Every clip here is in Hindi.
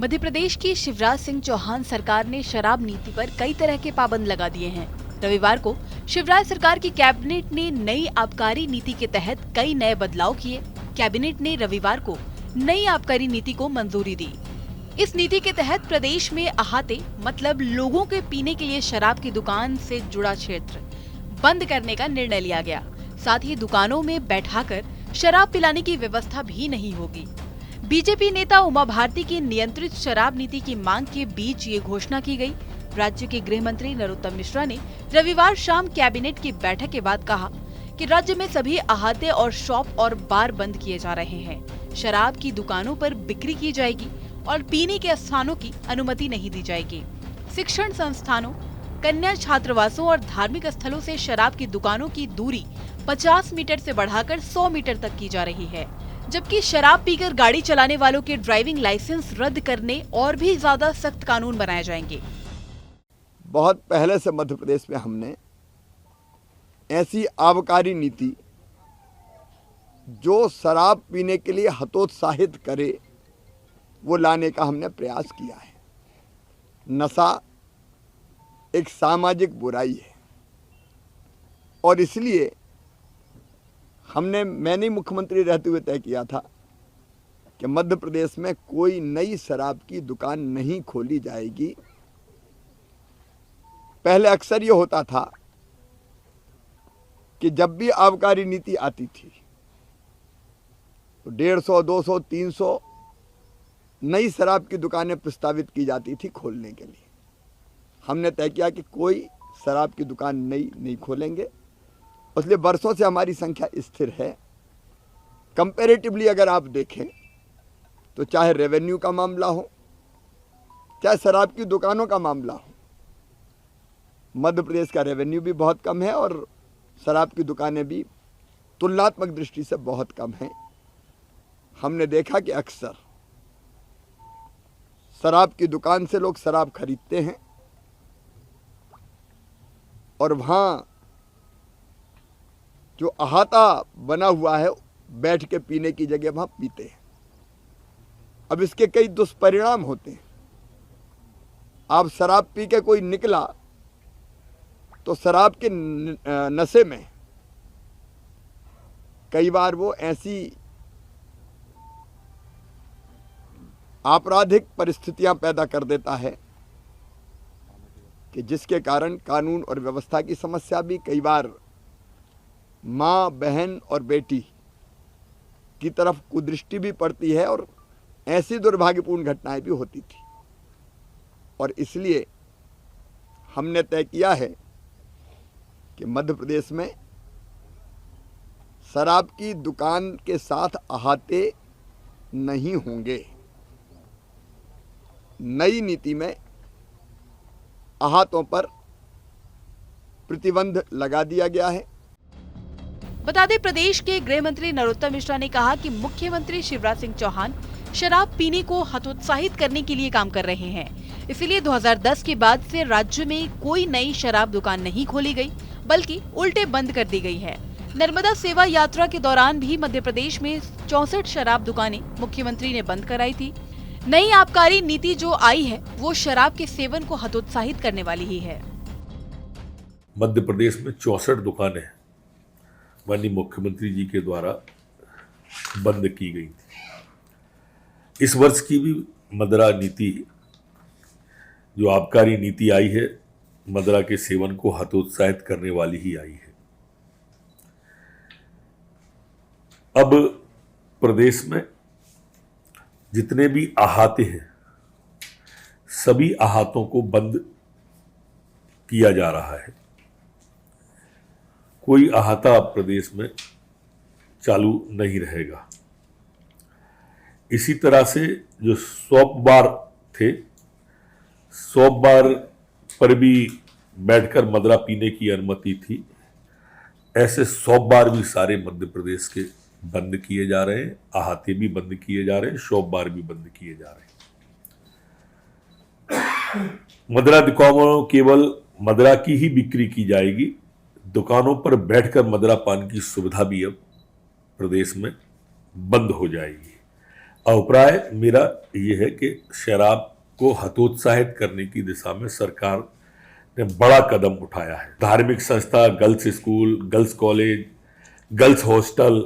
मध्य प्रदेश की शिवराज सिंह चौहान सरकार ने शराब नीति पर कई तरह के पाबंद लगा दिए हैं। रविवार को शिवराज सरकार की कैबिनेट ने नई आबकारी नीति के तहत कई नए बदलाव किए। कैबिनेट ने रविवार को नई आबकारी नीति को मंजूरी दी। इस नीति के तहत प्रदेश में अहाते मतलब लोगों के पीने के लिए शराब की दुकान से जुड़ा क्षेत्र बंद करने का निर्णय लिया गया। साथ ही दुकानों में बैठाकर शराब पिलाने की व्यवस्था भी नहीं होगी। बीजेपी नेता उमा भारती की नियंत्रित शराब नीति की मांग के बीच ये घोषणा की गई। राज्य के गृह मंत्री नरोत्तम मिश्रा ने रविवार शाम कैबिनेट की बैठक के बाद कहा कि राज्य में सभी अहाते और शॉप और बार बंद किए जा रहे हैं। शराब की दुकानों पर बिक्री की जाएगी और पीने के स्थानों की अनुमति नहीं दी जाएगी। शिक्षण संस्थानों, कन्या छात्रावासों और धार्मिक स्थलों से शराब की दुकानों की दूरी 50 मीटर से बढ़ाकर 100 मीटर तक की जा रही है, जबकि शराब पीकर गाड़ी चलाने वालों के ड्राइविंग लाइसेंस रद्द करने और भी ज्यादा सख्त कानून बनाए जाएंगे। बहुत पहले से मध्य प्रदेश में हमने ऐसी आबकारी नीति जो शराब पीने के लिए हतोत्साहित करे वो लाने का हमने प्रयास किया है। नशा एक सामाजिक बुराई है और इसलिए मैंने मुख्यमंत्री रहते हुए तय किया था कि मध्य प्रदेश में कोई नई शराब की दुकान नहीं खोली जाएगी। पहले अक्सर ये होता था कि जब भी आबकारी नीति आती थी तो 150, 200, 300 नई शराब की दुकानें प्रस्तावित की जाती थी खोलने के लिए। हमने तय किया कि कोई शराब की दुकान नई नहीं खोलेंगे, इसलिए वर्षों से हमारी संख्या स्थिर है। कंपैरेटिवली अगर आप देखें तो चाहे रेवेन्यू का मामला हो, चाहे शराब की दुकानों का मामला हो, मध्य प्रदेश का रेवेन्यू भी बहुत कम है और शराब की दुकानें भी तुलनात्मक दृष्टि से बहुत कम हैं। हमने देखा कि अक्सर शराब की दुकान से लोग शराब खरीदते हैं और वहां जो अहाता बना हुआ है बैठ के पीने की जगह वहां पीते हैं। अब इसके कई दुष्परिणाम होते हैं। आप शराब पी के कोई निकला तो शराब के नशे में कई बार वो ऐसी आपराधिक परिस्थितियां पैदा कर देता है कि जिसके कारण कानून और व्यवस्था की समस्या भी, कई बार माँ, बहन और बेटी की तरफ कुदृष्टि भी पड़ती है और ऐसी दुर्भाग्यपूर्ण घटनाएं भी होती थी। और इसलिए हमने तय किया है कि मध्य प्रदेश में शराब की दुकान के साथ अहाते नहीं होंगे। नई नीति में अहातों पर प्रतिबंध लगा दिया गया है। बता दें, प्रदेश के गृह मंत्री नरोत्तम मिश्रा ने कहा कि मुख्यमंत्री शिवराज सिंह चौहान शराब पीने को हतोत्साहित करने के लिए काम कर रहे हैं। इसीलिए 2010 के बाद से राज्य में कोई नई शराब दुकान नहीं खोली गई, बल्कि उल्टे बंद कर दी गई है। नर्मदा सेवा यात्रा के दौरान भी मध्य प्रदेश में 64 शराब दुकानें मुख्यमंत्री ने बंद कराई थी। नई आबकारी नीति जो आई है वो शराब के सेवन को हतोत्साहित करने वाली ही है। मध्य प्रदेश में 64 दुकानें माननीय मुख्यमंत्री जी के द्वारा बंद की गई थी। इस वर्ष की भी मदिरा नीति, जो आबकारी नीति आई है, मदिरा के सेवन को हतोत्साहित करने वाली ही आई है। अब प्रदेश में जितने भी अहाते हैं, सभी अहातों को बंद किया जा रहा है। कोई अहाता प्रदेश में चालू नहीं रहेगा। इसी तरह से जो शॉप बार थे, शॉप बार पर भी बैठकर मदिरा पीने की अनुमति थी। ऐसे शॉप बार भी सारे मध्य प्रदेश के बंद किए जा रहे हैं। अहाते भी बंद किए जा रहे हैं, शॉप बार भी बंद किए जा रहे हैं। मदिरा दुकानों केवल मदिरा की ही बिक्री की जाएगी। दुकानों पर बैठकर मदिरा पान की सुविधा भी अब प्रदेश में बंद हो जाएगी। अभिप्राय मेरा ये है कि शराब को हतोत्साहित करने की दिशा में सरकार ने बड़ा कदम उठाया है। धार्मिक संस्था, girls school, girls college, girls hostel,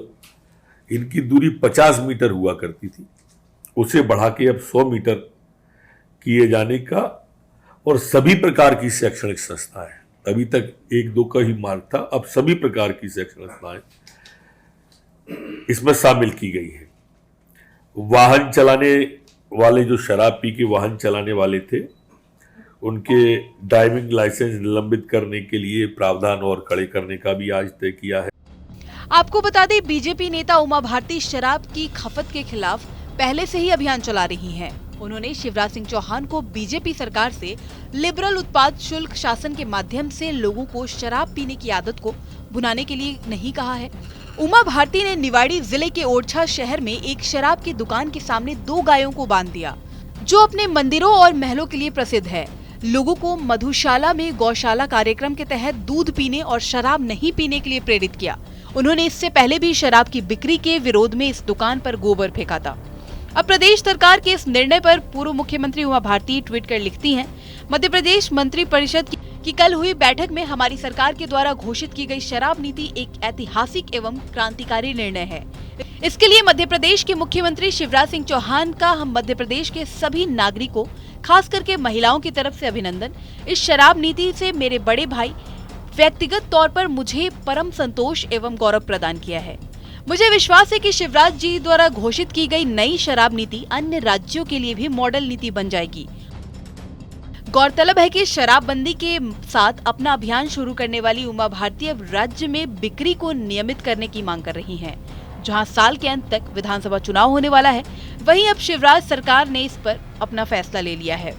इनकी दूरी 50 मीटर हुआ करती थी, उसे बढ़ा के अब 100 मीटर किए जाने का, और सभी प्रकार की शैक्षणिक संस्थाएं, अभी तक 1-2 का ही मार्ग था, अब सभी प्रकार की शैक्षणिक संस्थाएं इसमें शामिल की गई है। वाहन चलाने वाले, जो शराब पी के वाहन चलाने वाले थे, उनके ड्राइविंग लाइसेंस निलंबित करने के लिए प्रावधान और कड़े करने का भी आज तय किया है। आपको बता दें, बीजेपी नेता उमा भारती शराब की खपत के खिलाफ पहले से ही अभियान चला रही हैं। उन्होंने शिवराज सिंह चौहान को बीजेपी सरकार से लिबरल उत्पाद शुल्क शासन के माध्यम से लोगों को शराब पीने की आदत को भुनाने के लिए नहीं कहा है। उमा भारती ने निवाड़ी जिले के ओरछा शहर में एक शराब की दुकान के सामने 2 गायों को बांध दिया, जो अपने मंदिरों और महलों के लिए प्रसिद्ध है। लोगों को मधुशाला में गौशाला कार्यक्रम के तहत दूध पीने और शराब नहीं पीने के लिए प्रेरित किया। उन्होंने इससे पहले भी शराब की बिक्री के विरोध में इस दुकान पर गोबर फेंका था। अब प्रदेश सरकार के इस निर्णय पर पूर्व मुख्यमंत्री उमा भारती ट्वीट कर लिखती हैं, मध्य प्रदेश मंत्री परिषद की कल हुई बैठक में हमारी सरकार के द्वारा घोषित की गई शराब नीति एक ऐतिहासिक एवं क्रांतिकारी निर्णय है। इसके लिए मध्य प्रदेश के मुख्यमंत्री शिवराज सिंह चौहान का हम मध्य प्रदेश के सभी नागरिकों, खास करके महिलाओं की तरफ से अभिनंदन। इस शराब नीति से मेरे बड़े भाई व्यक्तिगत तौर पर मुझे परम संतोष एवं गौरव प्रदान किया है। मुझे विश्वास है कि शिवराज जी द्वारा घोषित की गई नई शराब नीति अन्य राज्यों के लिए भी मॉडल नीति बन जाएगी। गौरतलब है कि शराबबंदी के साथ अपना अभियान शुरू करने वाली उमा भारती अब राज्य में बिक्री को नियमित करने की मांग कर रही हैं। जहां साल के अंत तक विधानसभा चुनाव होने वाला है, वहीं अब शिवराज सरकार ने इस पर अपना फैसला ले लिया है।